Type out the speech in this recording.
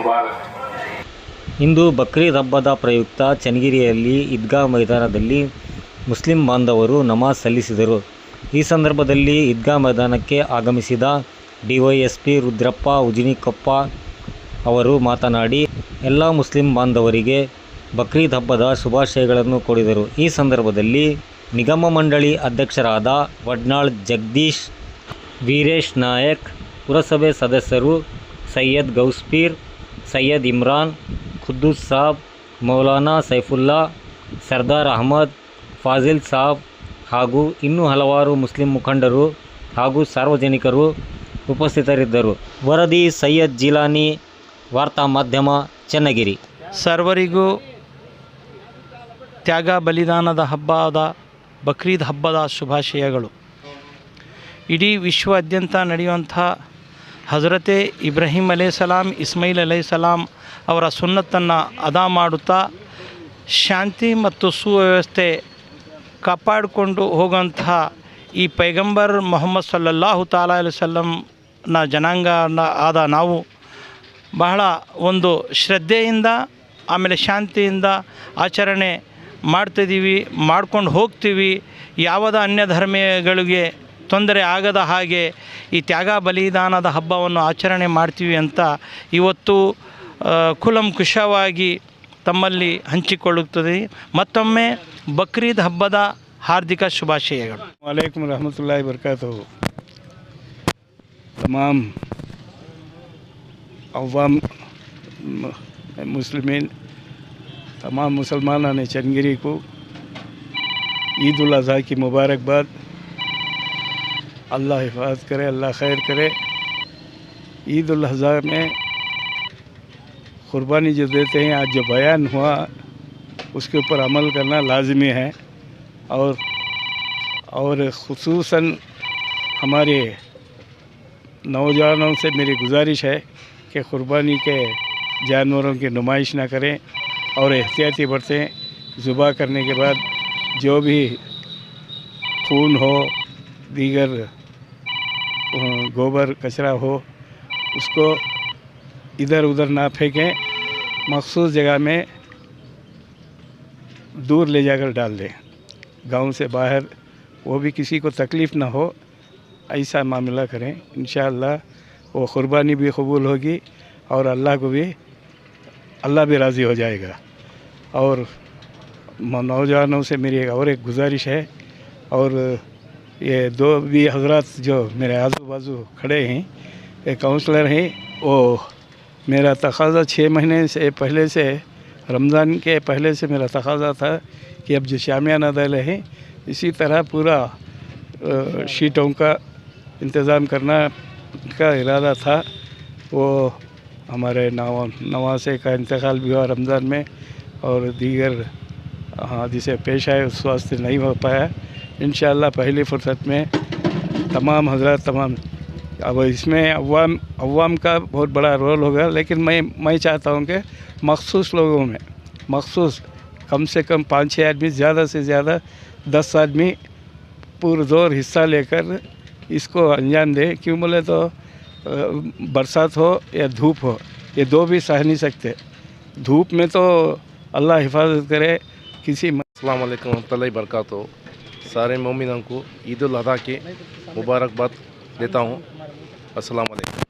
मुबारक। ಇಂದು ಬಕ್ರೀದ್ ಹಬ್ಬದ ಪ್ರಯುಕ್ತ ಚನ್ನಗಿರಿಯಲ್ಲಿ ಈದ್ಗಾ ಮೈದಾನದಲ್ಲಿ ಮುಸ್ಲಿಂ ಬಾಂಧವರು ನಮಾಜ್ ಸಲ್ಲಿಸಿದರು. ಈ ಸಂದರ್ಭದಲ್ಲಿ ಈದ್ಗಾ ಮೈದಾನಕ್ಕೆ ಆಗಮಿಸಿದ ಡಿವೈಎಸ್ಪಿ ರುದ್ರಪ್ಪ ಉಜಿನಿಕೊಪ್ಪ ಅವರು ಮಾತನಾಡಿ ಎಲ್ಲ ಮುಸ್ಲಿಂ ಬಾಂಧವರಿಗೆ ಬಕ್ರೀದ್ ಹಬ್ಬದ ಶುಭಾಶಯಗಳನ್ನು ಕೋರಿದರು. ಈ ಸಂದರ್ಭದಲ್ಲಿ ನಿಗಮ ಮಂಡಳಿ ಅಧ್ಯಕ್ಷರಾದ ವಡ್ನಾಳ್ ಜಗದೀಶ್, ವೀರೇಶ್ ನಾಯಕ್, ಪುರಸಭೆ ಸದಸ್ಯರು ಸೈಯದ್ ಗೌಸ್ಪೀರ್, ಸೈಯದ್ ಇಮ್ರಾನ್, ಖುದ್ದೂಸ್ ಸಾಬ್, ಮೌಲಾನಾ ಸೈಫುಲ್ಲಾ, ಸರ್ದಾರ್ ಅಹಮದ್, ಫಾಜಿಲ್ ಸಾಬ್ ಹಾಗೂ ಇನ್ನೂ ಹಲವಾರು ಮುಸ್ಲಿಂ ಮುಖಂಡರು ಹಾಗೂ ಸಾರ್ವಜನಿಕರು ಉಪಸ್ಥಿತರಿದ್ದರು. ವರದಿ ಸೈಯದ್ ಜಿಲಾನಿ, ವಾರ್ತಾ ಮಾಧ್ಯಮ, ಚನ್ನಗಿರಿ. ಸರ್ವರಿಗೂ ತ್ಯಾಗ ಬಲಿದಾನದ ಹಬ್ಬದ ಬಕ್ರೀದ್ ಹಬ್ಬದ ಶುಭಾಶಯಗಳು. ಇಡೀ ವಿಶ್ವಾದ್ಯಂತ ನಡೆಯುವಂಥ ಹಜರತೆ ಇಬ್ರಾಹಿಂ ಅಲೈಹಿಸ್ಸಲಾಂ, ಇಸ್ಮಾಯಿಲ್ ಅಲೈಹಿಸ್ಸಲಾಂ ಅವರ ಸುನ್ನತ್ತನ್ನು ಅದಾ ಮಾಡುತ್ತಾ ಶಾಂತಿ ಮತ್ತು ಸುವ್ಯವಸ್ಥೆ ಕಾಪಾಡಿಕೊಂಡು ಹೋಗುವಂಥ ಈ ಪೈಗಂಬರ್ ಮೊಹಮ್ಮದ್ ಸಲ್ಲಲ್ಲಾಹು ತಾಲಾ ಅಲೈಹಿ ವಸಲ್ಲಂನ ಜನಾಂಗ ಆದ ನಾವು ಬಹಳ ಒಂದು ಶ್ರದ್ಧೆಯಿಂದ ಆಮೇಲೆ ಶಾಂತಿಯಿಂದ ಆಚರಣೆ ಮಾಡ್ತಿದ್ದೀವಿ, ಮಾಡ್ಕೊಂಡು ಹೋಗ್ತೀವಿ. ಯಾವುದೇ ಅನ್ಯ ಧರ್ಮಗಳಿಗೆ ತೊಂದರೆ ಆಗದ ಹಾಗೆ ಈ ತ್ಯಾಗ ಬಲಿದಾನದ ಹಬ್ಬವನ್ನು ಆಚರಣೆ ಮಾಡ್ತೀವಿ ಅಂತ ಇವತ್ತು ಕುಲಂಕುಷವಾಗಿ ತಮ್ಮಲ್ಲಿ ಹಂಚಿಕೊಳ್ಳುತ್ತದೆ. ಮತ್ತೊಮ್ಮೆ ಬಕ್ರೀದ್ ಹಬ್ಬದ ಹಾರ್ದಿಕ ಶುಭಾಶಯಗಳು. ವಾಲೇಕುಮ್ रहमतुल्लाहि वबरकातुहू। तमाम अवाम मुस्लिमीन, तमाम मुसलमानों ने चन्नगिरी को ईद उल अज़हा की मुबारकबाद। अल्लाह हिफाजत करे, अल्लाह खैर करे। ईद उल अज़हा में क़ुरबानी जो देते हैं, आज जो बयान हुआ उसके ऊपर अमल करना लाज़मी है। और ख़ुसूसन हमारे नौजवानों से मेरी गुजारिश है कि क़ुरबानी के जानवरों की नुमाइश ना करें और एहतियाती बरतें। ज़ुबा करने के बाद जो भी खून हो, दीगर गोबर कचरा हो, उसको इधर उधर ना फेंकें, मखसूस जगह में दूर ले जाकर डाल दें, गांव से बाहर, वो भी किसी को तकलीफ़ ना हो, ऐसा मामला करें। इंशाअल्लाह वो क़ुरबानी भी कबूल होगी और अल्लाह भी राज़ी हो जाएगा। और नौजवानों से मेरी और एक गुजारिश है, और ये दो भी हजरात जो मेरे आजू बाजू खड़े हैं, एक काउंसलर हैं, वो मेरा तकाज़ा 6 महीने से पहले से, रमज़ान के पहले से मेरा तकाज़ा था कि अब जो शामियाना दल हैं, इसी तरह पूरा शीटों का इंतज़ाम करना का इरादा था। वो हमारे नवासे का इंतकाल भी हुआ रमज़ान में, और दीगर हादिसे पेश आए, उस वास्ते नहीं हो पाया। इंशाअल्लाह पहली फ़ुर्सत में तमाम हजरात, तमाम, अब इसमें अवाम का बहुत बड़ा रोल होगा, लेकिन मैं चाहता हूँ कि मखसूस लोगों में, मखसूस कम से कम 5-6 आदमी, ज़्यादा से ज़्यादा 10 आदमी पुरज़ोर हिस्सा लेकर इसको अंजाम दे। क्यों बोले तो बरसात हो या धूप हो, ये दो भी सह नहीं सकते। धूप में तो अल्लाह हिफाजत करे किसी। अस्सलाम वालेकुम रहमतुल्लाहि बरकातहू। सारे मोमिनों को ईद उल अज़हा की मुबारकबाद देता हूँ। अस्सलाम वालेकुम।